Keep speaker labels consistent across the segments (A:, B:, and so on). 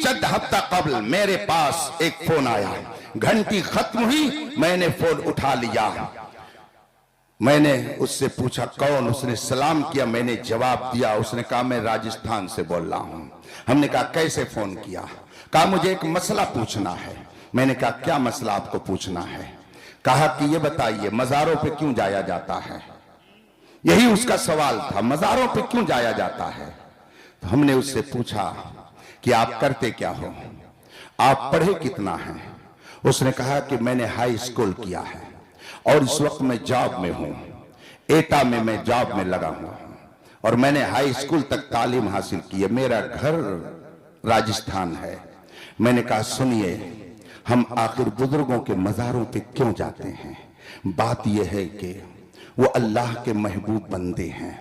A: चंद हफ्ता कबल मेरे पास एक फोन आया, घंटी खत्म हुई, मैंने फोन उठा लिया। मैंने उससे पूछा कौन, उसने सलाम किया, मैंने जवाब दिया। उसने कहा मैं राजस्थान से बोल रहा हूं। हमने कहा कैसे फोन किया? कहा मुझे एक मसला पूछना है। मैंने कहा क्या मसला आपको पूछना है? कहा कि ये बताइए मज़ारों पे क्यों जाया जाता है? यही उसका सवाल था, मज़ारों पे क्यों जाया जाता है? तो हमने उससे पूछा कि आप करते क्या हो, आप पढ़े कितना हैं? उसने कहा कि मैंने हाई स्कूल किया है और इस वक्त मैं जॉब में हूं, एटा में मैं जॉब में लगा हुआ हूं और मैंने हाई स्कूल तक तालीम हासिल की है, मेरा घर राजस्थान है। मैंने कहा सुनिए, हम आखिर बुजुर्गों के मज़ारों पे क्यों जाते हैं? बात यह है कि वो अल्लाह के महबूब बंदे हैं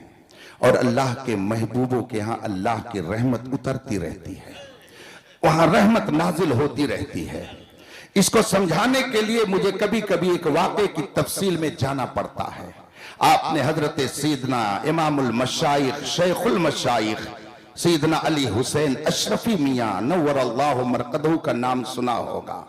A: और अल्लाह के महबूबों के यहाँ अल्लाह की रहमत उतरती रहती है, वहां रहमत नाजिल होती रहती है। इसको समझाने के लिए मुझे कभी कभी एक वाक़े की तफसील में जाना पड़ता है। आपने हजरत सैयदना इमामुल मशाइख शेखुल मशाइख सैयदना अली हुसैन अशरफी मियां नव्वरल्लाहु मरकदहू का नाम सुना होगा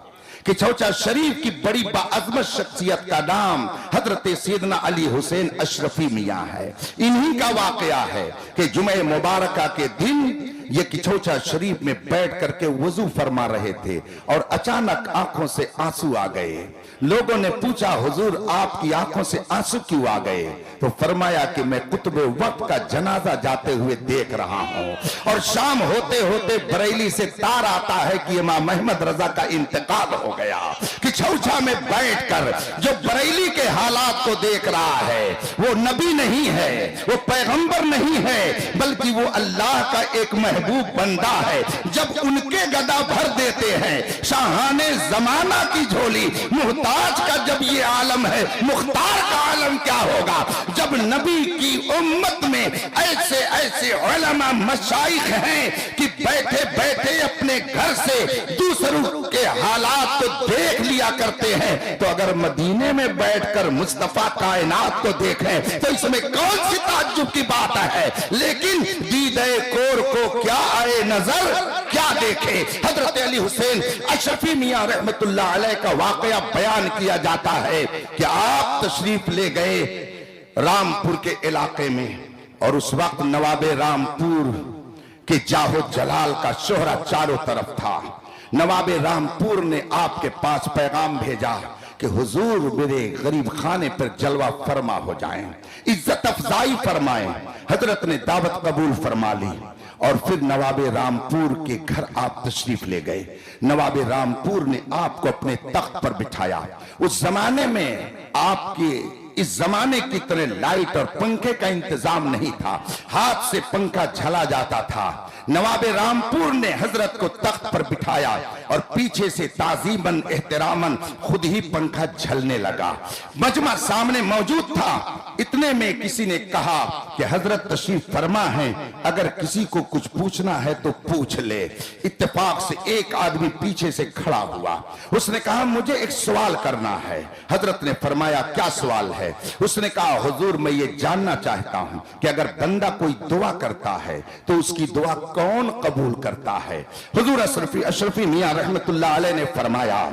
A: कि चौचा शरीफ की बड़ी बाअज़मत शख्सियत का नाम हजरत सैयदना अली हुसैन अशरफी मियां है। इन्हीं का वाकया है कि जुमे मुबारका के दिन ये किचौचा शरीफ में बैठ करके वजू फरमा रहे थे और अचानक आंखों से आंसू आ गए। लोगों ने पूछा हुजूर आपकी आंखों से आंसू क्यों आ गए? तो फरमाया कि मैं कुतुब वक्त का जनाजा जाते हुए देख रहा हूं और शाम होते होते बरेली से तार आता है कि इमाम अहमद रजा का इंतकाल हो गया। किचौचा में बैठकर जो बरेली के हालात को देख रहा है वो नबी नहीं है, वो पैगंबर नहीं है, बल्कि वो अल्लाह का एक महबूब बंदा है। जब उनके गदा भर देते हैं शाहाने जमाना की झोली, मुहताज का जब ये आलम है, मुख्तार का आलम क्या होगा? जब नबी की उम्मत में ऐसे ऐसे उलमा मशाइख हैं कि बैठे बैठे अपने घर से दूसरों के हालात को देख लिया करते हैं, तो अगर मदीने में बैठकर मुस्तफा कायनात को देखें तो इसमें कौन सी ताज्जुब की बात है? लेकिन दीदे कोर को क्या आए नजर, क्या देखे? हजरत अली हुसैन अशरफी मियां रहमतुल्लाह अलैह का वाकया बयान किया जाता है कि आप तशरीफ ले गए रामपुर के इलाके में और उस वक्त नवाबे रामपुर के जाहो जलाल का शोहरा चारों तरफ था। नवाबे रामपुर ने आपके पास पैगाम भेजा कि हुजूर मेरे गरीब खाने पर जलवा फरमा हो जाएं, इज्जत अफजाई फरमाएं। हजरत ने दावत कबूल फरमा ली और फिर नवाबे रामपुर के घर आप तशरीफ ले गए। नवाबे रामपुर ने आपको अपने तख्त पर बिठाया। उस जमाने में आपके इस जमाने की तरह लाइट और पंखे का इंतजाम नहीं था, हाथ से पंखा झला जाता था। नवाबे रामपुर ने हजरत को तख्त पर बिठाया और पीछे से ताजीमन एहतरामन खुद ही पंखा झलने लगा। मजमा सामने मौजूद था। इतने में किसी ने कहा कि हजरत तशरीफ फरमा है, अगर किसी को कुछ पूछना है तो पूछ ले। इत्तेफाक से एक आदमी पीछे से खड़ा हुआ। उसने कहा मुझे एक सवाल करना है। हजरत ने फरमाया क्या सवाल है? उसने कहा हुजूर मैं ये जानना चाहता हूं कि अगर बंदा कोई दुआ करता है तो उसकी दुआ कौन कबूल करता है? हुजूर अशरफी मियां रहमतुल्लाह अलैह ने फरमाया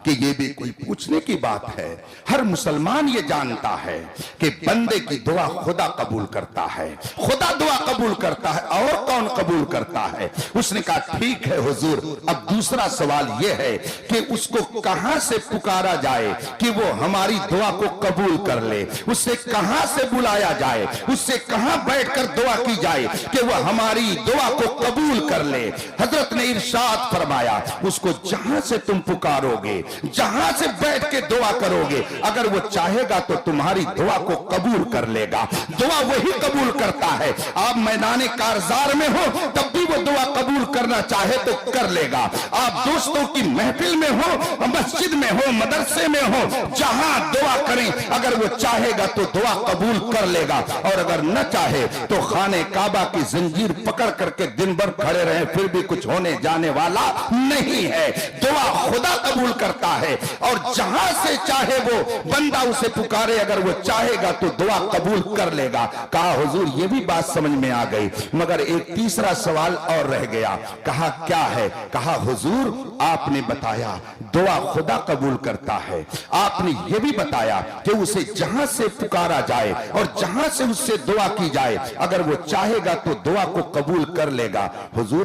A: कि ये भी कोई पूछने की बात है। हर मुसलमान ये जानता है कि बंदे की दुआ खुदा कबूल करता है, खुदा दुआ कबूल करता है, और कौन कबूल करता है? उसने कहा ठीक है हुजूर, अब दूसरा सवाल ये है कि उसको कहां से पुकारा जाए कि वो हमारी दुआ को कबूल कर ले? उससे कहां से बुलाया जाए? उससे कहां बैठकर दुआ की जाए कि वो हमारी दुआ को कबूल कर ले? हजरत ने इरशाद फरमाया उसको जहां से तुम पुकारोगे, जहां से बैठ के दुआ करोगे, अगर वो चाहेगा तो तुम्हारी दुआ को कबूल कर लेगा। दुआ वही कबूल करता है। आप मैदान कारजार में हो तब भी वो दुआ कबूल करना चाहे तो कर लेगा। आप दोस्तों की महफिल में हो, मस्जिद में हो, मदरसे में हो, जहां दुआ करें, अगर वो चाहेगा तो दुआ कबूल कर लेगा, और अगर न चाहे तो खाने काबा की जंजीर पकड़ करके दिन भर खड़े रहे फिर भी कुछ होने जाने वाला नहीं है। दुआ खुदा कबूल करता करता है और जहां से चाहे वो बंदा उसे पुकारे, अगर वो चाहेगा तो दुआ कबूल कर लेगा। कहा हुजूर ये भी बात समझ में आ गई, मगर एक तीसरा सवाल और रह गया। कहा क्या है? कहा हुजूर आपने बताया दुआ खुदा कबूल करता है, आपने ये भी बताया कि उसे जहां से पुकारा जाए और जहां से उससे दुआ की जाए, अगर वो चाहेगा तो दुआ को कबूल कर लेगा। हुजूर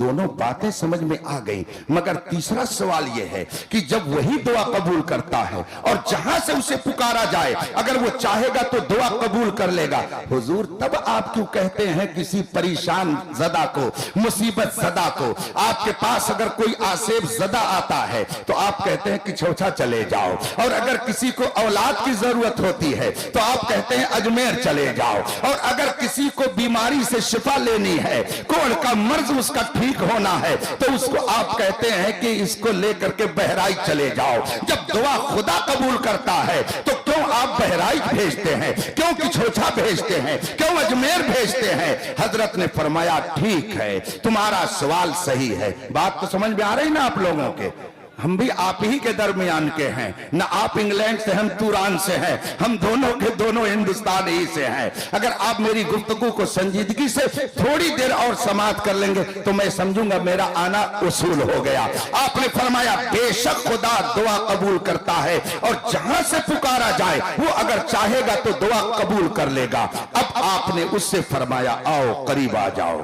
A: दोनों बातें समझ में आ गई, मगर तीसरा सवाल यह है कि जब वही दुआ कबूल करता है और जहां से उसे पुकारा जाए, अगर वो चाहेगा तो दुआ कबूल कर लेगा। हुजूर तब आप क्यों कहते हैं किसी परेशान ज़दा को, मुसीबत ज़दा को, आपके पास अगर कोई आसेब ज़दा आता है तो आप कहते हैं कि छोछा चले जाओ, और अगर किसी को औलाद की जरूरत होती है तो आप कहते हैं अजमेर चले जाओ, और अगर किसी को बीमारी से शिफा लेनी है, कोढ़ का मर्ज उसका ठीक होना है, तो उसको आप कहते हैं कि इसको लेकर के बहराइच चले जाओ। जब दुआ खुदा कबूल करता है तो क्यों आप बहराइच भेजते हैं, क्यों किछोछा भेजते हैं, क्यों अजमेर भेजते हैं? हजरत ने फरमाया ठीक है, तुम्हारा सवाल सही है। बात तो समझ में आ रही ना आप लोगों के? हम भी आप ही के दरमियान के हैं, ना आप इंग्लैंड से, हम तुरान से हैं, हम दोनों के दोनों हिंदुस्तान ही से हैं। अगर आप मेरी गुफ्तगू को संजीदगी से थोड़ी देर और समाप्त कर लेंगे तो मैं समझूंगा मेरा आना उसूल हो गया। आपने फरमाया बेशक खुदा दुआ कबूल करता है और जहां से पुकारा जाए वो अगर चाहेगा तो दुआ कबूल कर लेगा। अब आपने उससे फरमाया आओ करीब आ जाओ।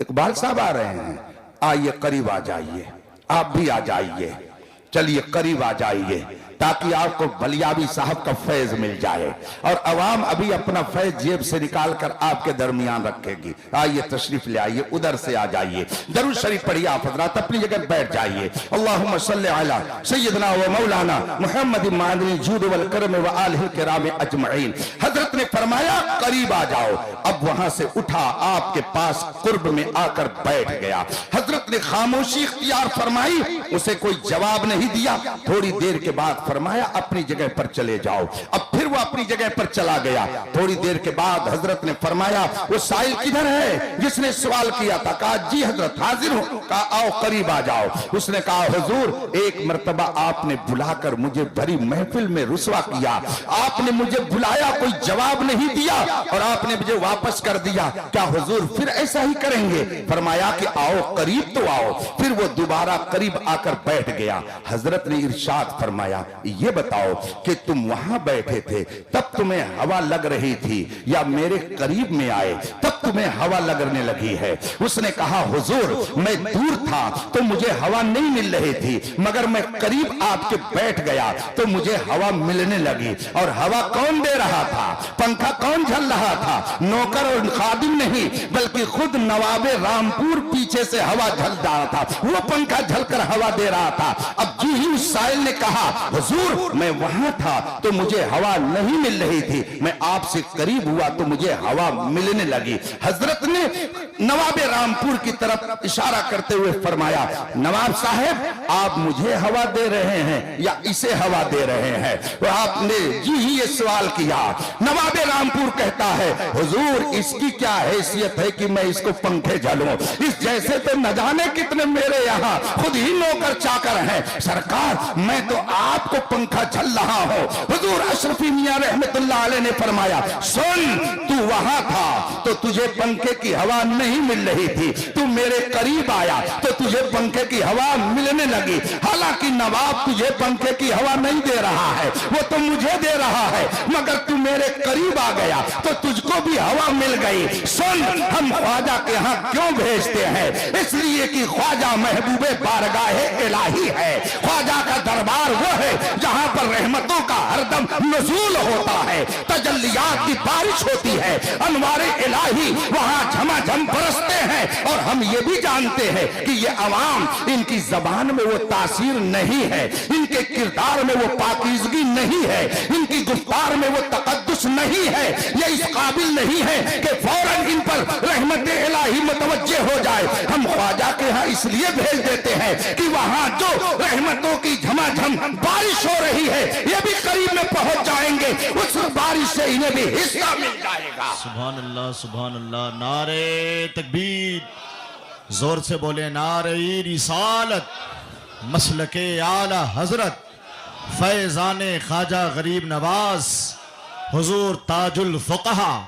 A: इकबाल साहब आ रहे हैं, आइए करीब आ जाइए, आप भी आ जाइए, चलिए करीब आ जाइए, ताकि आपको बलियाबी साहब का फैज मिल जाए और अवाम अभी अपना फैज जेब से निकाल कर आपके दरमियान रखेगी। आइए तशरीफ ले आइए, उधर से आ जाइए, दरूद शरीफ पढ़िए आप हज़रात, अपनी जगह बैठ जाइए। अल्लाहुम्मा सल्ली अला सय्यदना व मौलाना मुहम्मद मादनी जूद वल करम व आलिहि किराम अजमईन। हजरत ने फरमाया करीब आ जाओ। अब वहां से उठा, आपके पास कुर्ब में आकर बैठ गया। हजरत ने खामोशी इख्तियार फरमाई, उसे कोई जवाब नहीं दिया। थोड़ी देर के बाद फरमाया अपनी जगह पर चले जाओ। अब फिर वो अपनी जगह पर चला गया। थोड़ी देर के बाद हजरत ने फरमाया वो साइल किधर है जिसने सवाल किया था? कहा जी हजरत हाजिर हूं। कहा आओ करीब आ जाओ। उसने कहा हुजूर एक मर्तबा आपने बुलाकर मुझे भरी महफिल में रुसवा किया, आपने मुझे बुलाया, कोई जवाब नहीं दिया और आपने मुझे वापस कर दिया, क्या हुजूर फिर ऐसा ही करेंगे? फरमाया कि आओ करीब तो आओ। फिर वो दोबारा करीब आकर बैठ गया। हजरत ने इरशाद फरमाया ये बताओ कि तुम वहां बैठे थे तब तुम्हें हवा लग रही थी या मेरे करीब में आए तब तुम्हें हवा लगने लगी है? उसने कहा हुजूर मैं दूर था तो मुझे हवा नहीं मिल रही थी, मगर मैं करीब आपके बैठ गया तो मुझे हवा मिलने लगी। और हवा कौन दे रहा था? पंखा कौन झल रहा था? नौकर और खादिम नहीं, बल्कि खुद नवाबे रामपुर पीछे से हवा झल रहा था, वो पंखा झलकर हवा दे रहा था। अब जो ही उस साइल ने कहा हुजूर मैं वहां था तो मुझे हवा नहीं मिल रही थी, मैं आपसे करीब हुआ तो मुझे हवा मिलने लगी। हजरत ने नवाबे रामपुर की तरफ इशारा करते हुए फरमाया नवाब साहब आप मुझे हवा दे रहे हैं या इसे हवा दे रहे हैं? तो आपने जी ही ये सवाल किया। नवाबे रामपुर कहता है हुजूर इसकी क्या हैसियत है कि मैं इसको पंखे झलूं? इस जैसे तो न जाने कितने मेरे यहाँ खुद ही नौकर चाकर हैं। सरकार मैं तो आपको पंखा झल रहा हूं। हुजूर अशरफी मियां रहमतुल्लाह अलैह ने फरमाया सुन तू वहां था तो तुझे पंखे की हवा नहीं मिल रही थी, तू मेरे करीब आया तो तुझे पंखे की हवा मिलने लगी। हालांकि नवाब तुझे पंखे की हवा नहीं दे रहा है, वो तो मुझे दे रहा है, मगर तू मेरे करीब आ गया तो तुझको भी हवा मिल गई। सुन हम ख्वाजा के यहाँ क्यों भेजते हैं? इसलिए कि ख्वाजा महबूबे बारगाहे इलाही है। ख्वाजा का दरबार वो है जहां पर रहमतों का हरदम नुज़ूल होता है, तजल्लियात की बारिश होती है, अनवारे इलाही वहां झमाझम बरसते हैं। और हम ये भी जानते हैं कि ये अवाम इनकी जबान में वो तासीर नहीं है, इनके किरदार में वो पाकीज़गी नहीं है, इनकी गुफ्तार में वो तकद्दुस नहीं है, ये इस काबिल नहीं है कि फौरन इन पर रहमत इलाही मुतवज्जे हो जाए। हम ख्वाजा के यहाँ इसलिए भेज देते हैं कि वहां जो रहमतों की झमाझम बारिश हो रही है ये भी करीब में पहुंच जाएंगे, उस बारिश से इन्हें भी हिस्सा मिल जाएगा।
B: सुभान अल्लाह सुभान अल्लाह। नारे तकबीर, जोर से बोले नारे रिसालत। مسلک اعلی حضرت فیضان خواجہ غریب نواز حضور تاج الفقہا.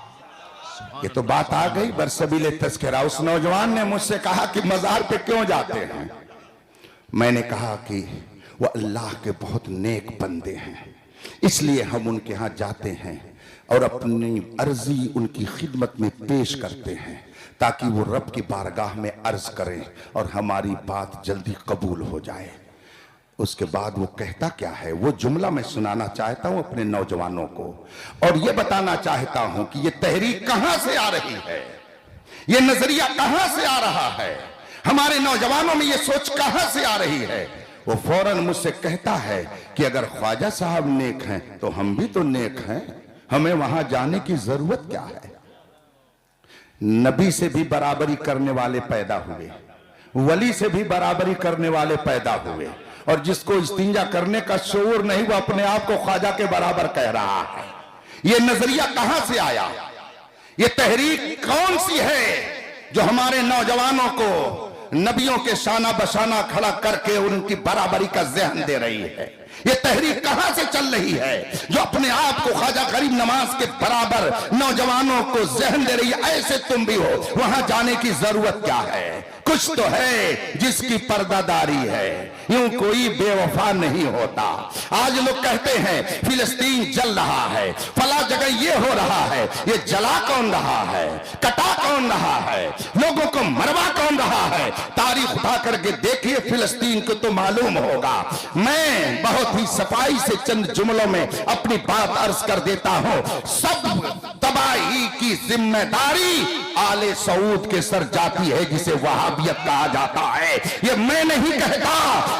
A: یہ تو بات آ گئی برسبیل تذکرہ. اس نوجوان نے مجھ سے کہا کہ مزار پہ کیوں جاتے ہیں؟ میں نے کہا کہ وہ اللہ کے بہت نیک بندے ہیں، اس لیے ہم ان کے ہاں جاتے ہیں اور اپنی عرضی ان کی خدمت میں پیش کرتے ہیں تاکہ وہ رب کی بارگاہ میں عرض کریں اور ہماری بات جلدی قبول ہو جائے. اس کے بعد وہ کہتا کیا ہے، وہ جملہ میں سنانا چاہتا ہوں اپنے نوجوانوں کو، اور یہ بتانا چاہتا ہوں کہ یہ تحریک کہاں سے آ رہی ہے، یہ نظریہ کہاں سے آ رہا ہے، ہمارے نوجوانوں میں یہ سوچ کہاں سے آ رہی ہے. وہ فوراً مجھ سے کہتا ہے کہ اگر خواجہ صاحب نیک ہیں تو ہم بھی تو نیک ہیں، ہمیں وہاں جانے کی ضرورت کیا ہے. نبی سے بھی برابری کرنے والے پیدا ہوئے، ولی سے بھی برابری کرنے والے پیدا ہوئے، اور جس کو استنجا کرنے کا شعور نہیں وہ اپنے آپ کو خواجہ کے برابر کہہ رہا ہے. یہ نظریہ کہاں سے آیا؟ یہ تحریک کون سی ہے جو ہمارے نوجوانوں کو نبیوں کے شانہ بشانہ کھڑا کر کے ان کی برابری کا ذہن دے رہی ہے؟ یہ تحریک کہاں سے چل رہی ہے جو اپنے آپ کو خواجہ غریب نواز کے برابر نوجوانوں کو ذہن دے رہی ہے؟ ایسے تم بھی ہو، وہاں جانے کی ضرورت کیا ہے؟ کچھ تو ہے جس کی پردہ داری ہے، یوں کوئی بے وفا نہیں ہوتا. آج لوگ کہتے ہیں فلسطین جل رہا ہے، فلاں جگہ یہ ہو رہا ہے. یہ جلا کون رہا ہے؟ کٹا کون رہا ہے؟ لوگوں کو مروا کون رہا ہے؟ تاریخ اٹھا کر کے دیکھیے فلسطین کو تو معلوم ہوگا. میں بہت ہی صفائی سے چند جملوں میں اپنی بات عرض کر دیتا ہوں. سب تباہی کی ذمہ داری آل سعود کے سر جاتی ہے جسے وہابیت کہا جاتا ہے. یہ میں نہیں کہتا،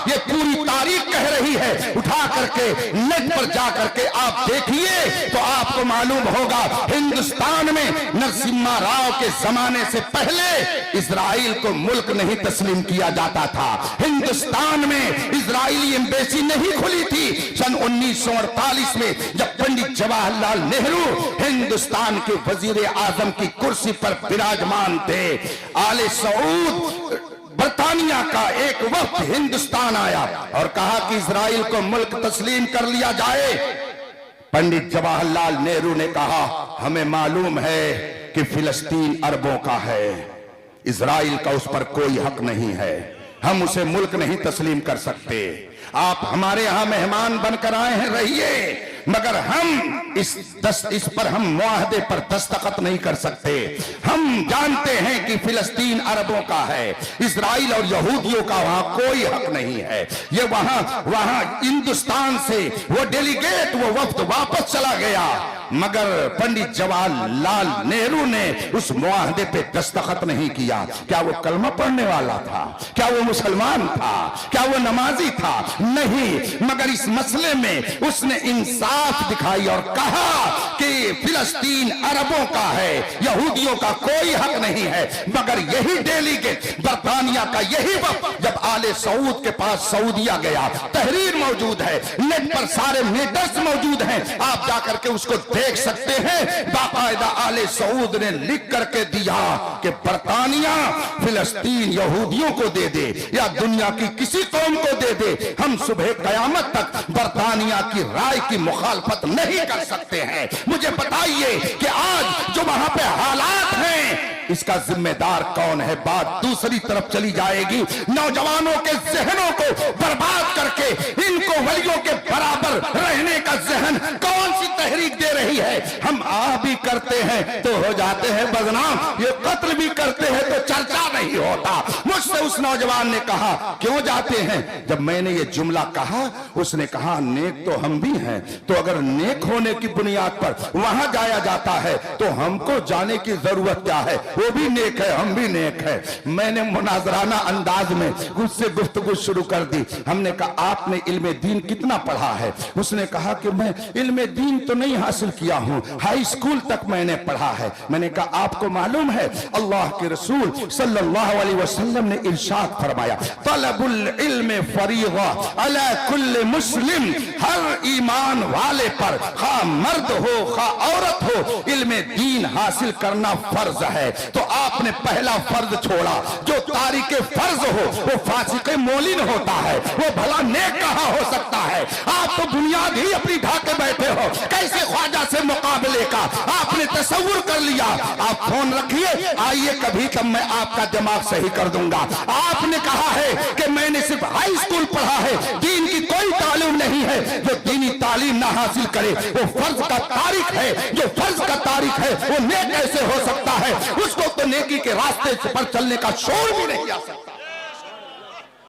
A: یہ پوری تاریخ کہہ رہی ہے. اٹھا کر کے نیٹ پر جا کر کے آپ دیکھیے تو آپ کو معلوم ہوگا ہندوستان میں نرسمہا راؤ کے زمانے سے پہلے اسرائیل کو ملک نہیں تسلیم کیا جاتا تھا. ہندوستان میں اسرائیلی ایمبیسی نہیں کھلی تھی. سن 1948 میں جب پنڈت جواہر لال نہرو ہندوستان کے وزیر اعظم کی کرسی پر براجمان تھے، آل سعود برطانیہ کا ایک وقت ہندوستان آیا اور کہا کہ اسرائیل کو ملک تسلیم کر لیا جائے. پنڈت جواہر لال نہرو نے کہا ہمیں معلوم ہے کہ فلسطین عربوں کا ہے، اسرائیل کا اس پر کوئی حق نہیں ہے، ہم اسے ملک نہیں تسلیم کر سکتے. آپ ہمارے ہاں مہمان بن کر آئے ہیں، رہیے، مگر ہم اس پر ہم معاہدے پر دستخط نہیں کر سکتے. ہم جانتے ہیں کہ فلسطین عربوں کا ہے، اسرائیل اور یہودیوں کا وہاں کوئی حق نہیں ہے. یہ وہاں ہندوستان سے وہ ڈیلیگیٹ، وہ وفد واپس چلا گیا، مگر پنڈت جواہر لال نہرو نے اس معاہدے پہ دستخط نہیں کیا. کیا وہ کلمہ پڑھنے والا تھا؟ کیا وہ مسلمان تھا؟ کیا وہ نمازی تھا؟ نہیں، مگر اس مسئلے میں اس نے انصاف دکھائی اور کہا کہ فلسطین عربوں کا ہے، یہودیوں کا کوئی حق نہیں ہے. مگر یہی ڈیلیگیٹ برطانیہ کا، یہی وقت جب آل سعود کے پاس سعودیہ گیا، تحریر موجود ہے، نیٹ پر سارے میٹرز موجود ہیں، آپ جا کر کے اس کو دیکھ سکتے ہیں. باقاعدہ آل سعود نے لکھ کر کے دیا کہ برطانیہ فلسطین یہودیوں کو دے دے یا دنیا کی کسی قوم کو دے دے، ہم صبح قیامت تک برطانیہ کی رائے کی مخالفت نہیں کر سکتے ہیں. مجھے بتائیے کہ آج جو وہاں پہ حالات ہیں اس کا ذمہ دار کون ہے؟ بات دوسری طرف چلی جائے گی. نوجوانوں کے ذہنوں کو برباد کر کے ان کو ولیوں کے برابر رہنے کا ذہن کون سی تحریک دے رہی ہے؟ ہم بھی کرتے ہیں تو ہو جاتے ہیں بدنام، یہ قتل بھی کرتے ہیں تو چرچا نہیں ہوتا. مجھ سے اس نوجوان نے کہا کیوں جاتے ہیں؟ جب میں نے یہ جملہ کہا اس نے کہا نیک تو ہم بھی ہیں، تو اگر نیک ہونے کی بنیاد پر وہاں جایا جاتا ہے تو ہم کو جانے کی ضرورت کیا ہے؟ وہ بھی نیک ہے، ہم بھی نیک ہے. میں نے مناظرانہ انداز میں اس سے گفتگو شروع کر دی. ہم نے کہا آپ نے علم دین کتنا پڑھا ہے؟ اس نے کہا کہ میں علم دین تو نہیں حاصل کیا ہوں، ہائی سکول تک میں نے پڑھا ہے. میں نے کہا آپ کو معلوم ہے اللہ کے رسول صلی اللہ علیہ وسلم نے ارشاد فرمایا طلب العلم فریضہ علی کل مسلم، ہر ایمان والے پر خواہ مرد ہو خواہ عورت ہو علم دین حاصل کرنا فرض ہے. तो आपने पहला फर्ज छोड़ा। जो तारिक फर्ज हो वो फासिक मोलिन होता है, वो भला नेक कहाँ हो सकता है। आप तो बुनियाद ही अपनी ढाके बैठे हो, कैसे ख्वाजा से मुकाबले का आपने तसव्वुर कर लिया। आप फोन रखिए, आइए कभी तब मैं आपका दिमाग सही कर दूंगा। आपने कहा है कि मैंने सिर्फ हाई स्कूल पढ़ा है, दीन की कोई तालीम नहीं है। जो दीनी तालीम ना हासिल करे वो फर्ज का तारिक है, जो फर्ज का तारिक है वो नेक कैसे हो सकता है। उसको तो नेकी के रास्ते पर चलने का शोर भी नहीं आ सकता।